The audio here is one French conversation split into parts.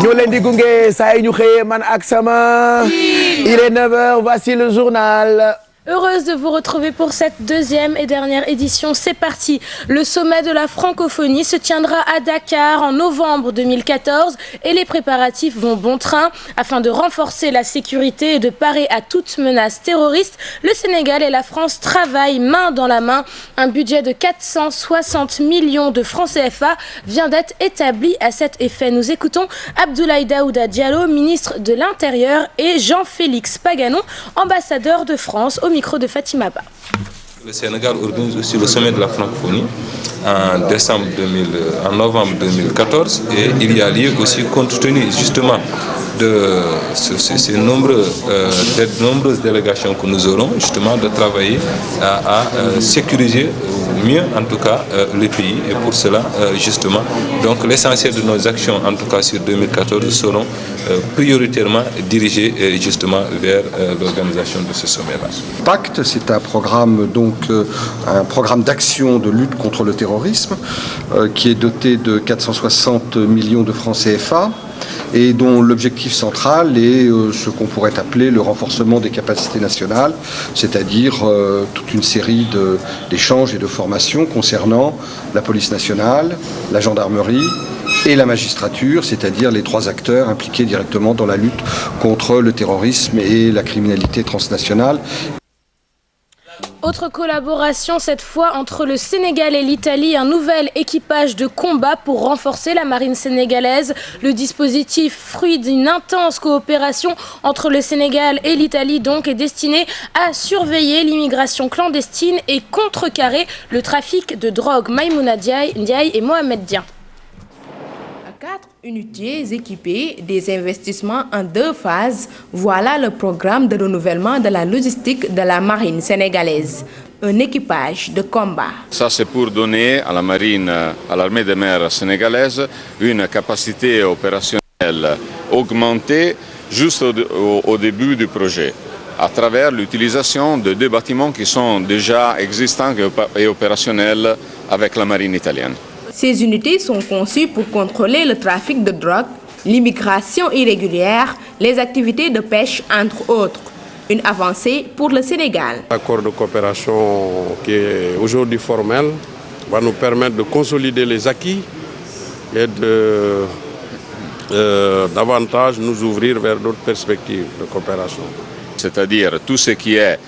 moo leen di gunge saa yi ñu xëyee man ak sama. Il est 9h, voici le journal. Heureuse de vous retrouver pour cette deuxième et dernière édition. C'est parti. Le sommet de la francophonie se tiendra à Dakar en novembre 2014 et les préparatifs vont bon train. Afin de renforcer la sécurité et de parer à toute menace terroriste, le Sénégal et la France travaillent main dans la main. Un budget de 460 millions de francs CFA vient d'être établi à cet effet. Nous écoutons Abdoulaye Daouda Diallo, ministre de l'Intérieur, et Jean-Félix Paganon, ambassadeur de France, au micro de Fatima Ba. Le Sénégal organise aussi le sommet de la francophonie en novembre 2014 et il y a lieu aussi, compte tenu justement de ces nombreuses délégations que nous aurons, justement de travailler à sécuriser mieux en tout cas le pays, et pour cela justement donc l'essentiel de nos actions en tout cas sur 2014 seront prioritairement dirigées justement vers l'organisation de ce sommet-là. Pacte, c'est un programme un programme d'action de lutte contre le terrorisme qui est doté de 460 millions de francs CFA et dont l'objectif central est ce qu'on pourrait appeler le renforcement des capacités nationales, c'est-à-dire toute une série d'échanges et de formations concernant la police nationale, la gendarmerie et la magistrature, c'est-à-dire les trois acteurs impliqués directement dans la lutte contre le terrorisme et la criminalité transnationale. Autre collaboration, cette fois entre le Sénégal et l'Italie, un nouvel équipage de combat pour renforcer la marine sénégalaise. Le dispositif, fruit d'une intense coopération entre le Sénégal et l'Italie, donc, est destiné à surveiller l'immigration clandestine et contrecarrer le trafic de drogue. Maïmouna Ndiaye et Mohamed Dian. 4 unités équipées, des investissements en 2 phases, voilà le programme de renouvellement de la logistique de la marine sénégalaise. Un équipage de combat. Ça, c'est pour donner à la marine, à l'armée de mer sénégalaise, une capacité opérationnelle augmentée juste au début du projet, à travers l'utilisation de 2 bâtiments qui sont déjà existants et opérationnels avec la marine italienne. Ces unités sont conçues pour contrôler le trafic de drogue, l'immigration irrégulière, les activités de pêche, entre autres. Une avancée pour le Sénégal. L'accord de coopération qui est aujourd'hui formel va nous permettre de consolider les acquis et de davantage nous ouvrir vers d'autres perspectives de coopération. C'est-à-dire tout ce qui est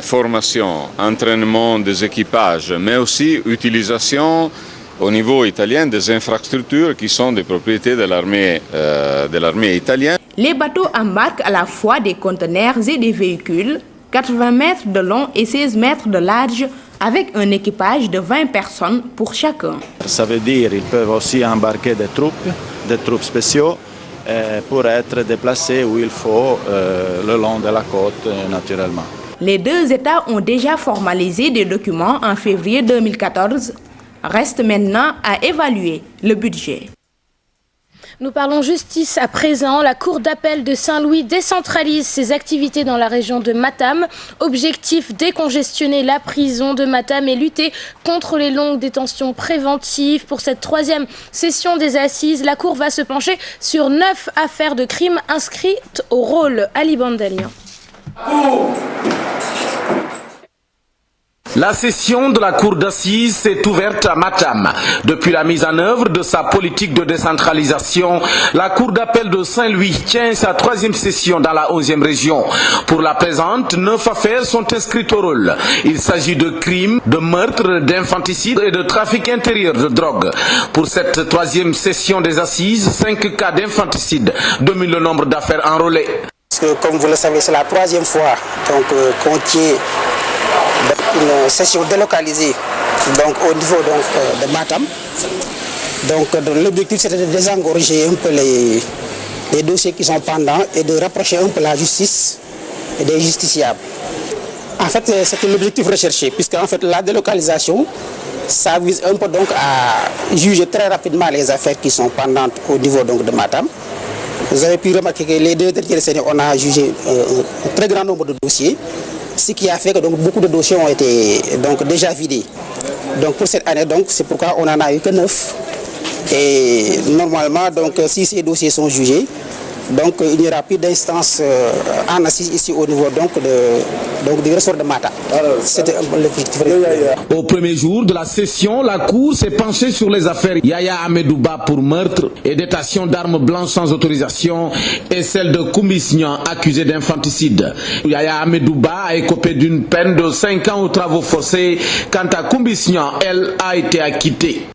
formation, entraînement des équipages, mais aussi utilisation au niveau italien des infrastructures qui sont des propriétés de l'armée italienne. Les bateaux embarquent à la fois des conteneurs et des véhicules, 80 mètres de long et 16 mètres de large, avec un équipage de 20 personnes pour chacun. Ça veut dire qu'ils peuvent aussi embarquer des troupes spéciaux, pour être déplacés où il faut, le long de la côte, naturellement. Les 2 États ont déjà formalisé des documents en février 2014. Reste maintenant à évaluer le budget. Nous parlons justice à présent. La Cour d'appel de Saint-Louis décentralise ses activités dans la région de Matam. Objectif, décongestionner la prison de Matam et lutter contre les longues détentions préventives. Pour cette 3e session des assises, la Cour va se pencher sur 9 affaires de crimes inscrites au rôle. Ali Bandalian. La session de la Cour d'assises s'est ouverte à Matam. Depuis la mise en œuvre de sa politique de décentralisation, la Cour d'appel de Saint-Louis tient sa 3e session dans la 11e région. Pour la présente, 9 affaires sont inscrites au rôle. Il s'agit de crimes, de meurtres, d'infanticides et de trafic intérieur de drogue. Pour cette 3e session des assises, 5 cas d'infanticide dominent le nombre d'affaires enrôlées. Comme vous le savez, c'est la 3e fois qu'on tient une session délocalisée au niveau de Matam. L'objectif c'était de désengorger un peu les dossiers qui sont pendants et de rapprocher un peu la justice et des justiciables. En fait, c'était l'objectif recherché, puisque en fait, la délocalisation, ça vise un peu à juger très rapidement les affaires qui sont pendantes au niveau de Matam. Vous avez pu remarquer que les 2 dernières années, on a jugé un très grand nombre de dossiers, ce qui a fait que beaucoup de dossiers ont été déjà vidés. Pour cette année, c'est pourquoi on n'en a eu que 9. Et normalement, donc, si ces dossiers sont jugés, donc il n'y aura plus d'instance en assise ici au niveau du ressort de Matam. C'était l'objectif. Au premier jour de la session, la Cour s'est penchée sur les affaires Yaya Amedouba pour meurtre et détention d'armes blanches sans autorisation et celle de Koumbisnian accusé d'infanticide. Yaya Amedouba a écopé d'une peine de 5 ans aux travaux forcés. Quant à Koumbisnian, elle a été acquittée.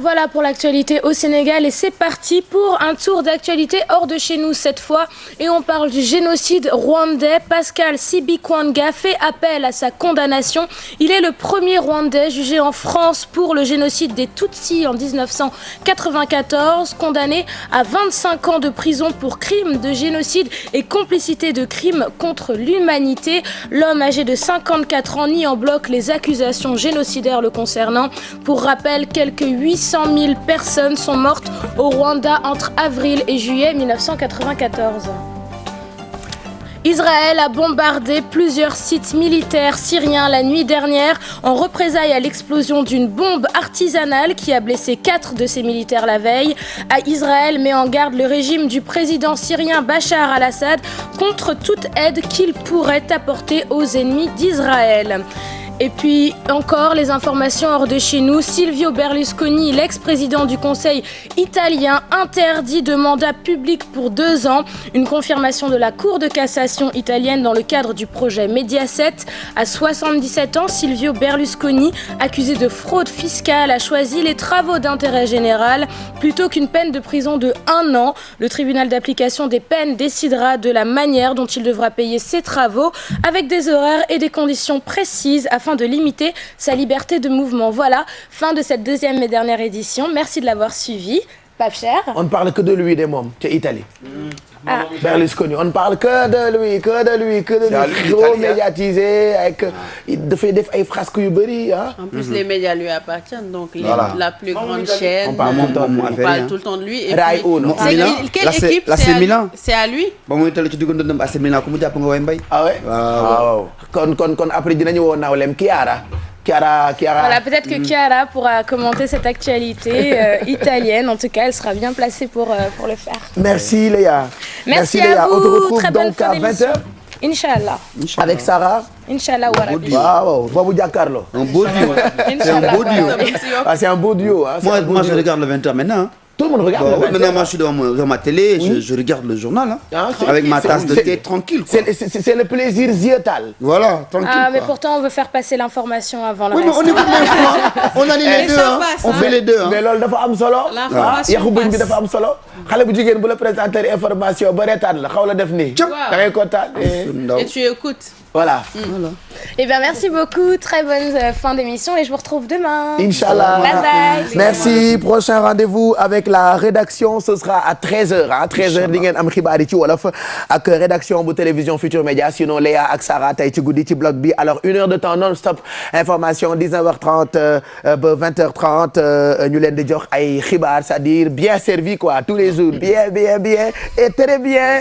Voilà pour l'actualité au Sénégal et c'est parti pour un tour d'actualité hors de chez nous cette fois et on parle du génocide rwandais. Pascal Sibikwanga fait appel à sa condamnation. Il est le premier Rwandais jugé en France pour le génocide des Tutsis en 1994, condamné à 25 ans de prison pour crimes de génocide et complicité de crimes contre l'humanité. L'homme âgé de 54 ans nie en bloc les accusations génocidaires le concernant. Pour rappel, quelques 800 000 personnes sont mortes au Rwanda entre avril et juillet 1994. Israël a bombardé plusieurs sites militaires syriens la nuit dernière en représailles à l'explosion d'une bombe artisanale qui a blessé 4 de ses militaires la veille. Israël met en garde le régime du président syrien Bachar al-Assad contre toute aide qu'il pourrait apporter aux ennemis d'Israël. Et puis encore les informations hors de chez nous. Silvio Berlusconi, l'ex-président du Conseil italien, interdit de mandat public pour 2 ans. Une confirmation de la Cour de cassation italienne dans le cadre du projet Mediaset. À 77 ans, Silvio Berlusconi, accusé de fraude fiscale, a choisi les travaux d'intérêt général plutôt qu'une peine de prison de 1 an. Le tribunal d'application des peines décidera de la manière dont il devra payer ses travaux avec des horaires et des conditions précises afin de limiter sa liberté de mouvement. Voilà, fin de cette deuxième et dernière édition. Merci de l'avoir suivi. Pape Cheikh. On ne parle que de lui, des mômes, c'est Italie. Ah. Berlusconi, on ne parle que de lui. Trop médiatisé, avec de fait des frasques yu. En plus, les médias lui appartiennent, donc la plus grande chaîne. On parle tout le temps de lui. Et Rai Uno. Quelle équipe? Là, c'est Milan. C'est à lui. Bon, on est Milan. Ah ouais? Wow. Kon après dinañu woo nawlem Chiara. Voilà, peut-être que Chiara pourra commenter cette actualité italienne. En tout cas, elle sera bien placée pour le faire. Merci Léa. Merci à Léa. vous. On te retrouve Très bonne donc à 20h. Inch'Allah. Avec Sarah. Inch'Allah. Wow, Babou Giancarlo. Un beau duo. C'est un beau duo. Ah, c'est un beau duo. Moi, je regarde le 20h maintenant. Tout le monde regarde le 20h. Maintenant, moi, je suis devant ma télé, je regarde le journal. Avec ma tasse de thé tranquille. C'est le plaisir ziotal. Voilà, tranquille. Ah, mais pourtant, on veut faire passer l'information avant le reste. Oui, mais on écoute l'info. On a les deux. On fait les deux. Mais loolu dafa am solo. Yaxu buñ bi dafa am solo. Xale bu jigéen bu la présenter information ba reetaan la xaw la def nii. Da ngay kontaan. Et tu écoutes. Voilà. Eh bien, merci beaucoup. Très bonne fin d'émission et je vous retrouve demain. Inch'Allah. Bye bye. Merci. Prochain rendez-vous avec la rédaction, ce sera à 13h. 13h, di ngeen am xibaar yi ci wolof ak rédaction bu télévision Futur Média. Sinon, Léa ak Sarah tey ci guddi ci blog bi. Alors, 1 heure de temps non-stop. Information 19h30 ba 20h30. Ñu leen di jox ay xibaar, c'est-à-dire bien servi quoi, tous les jours. Bien et très bien.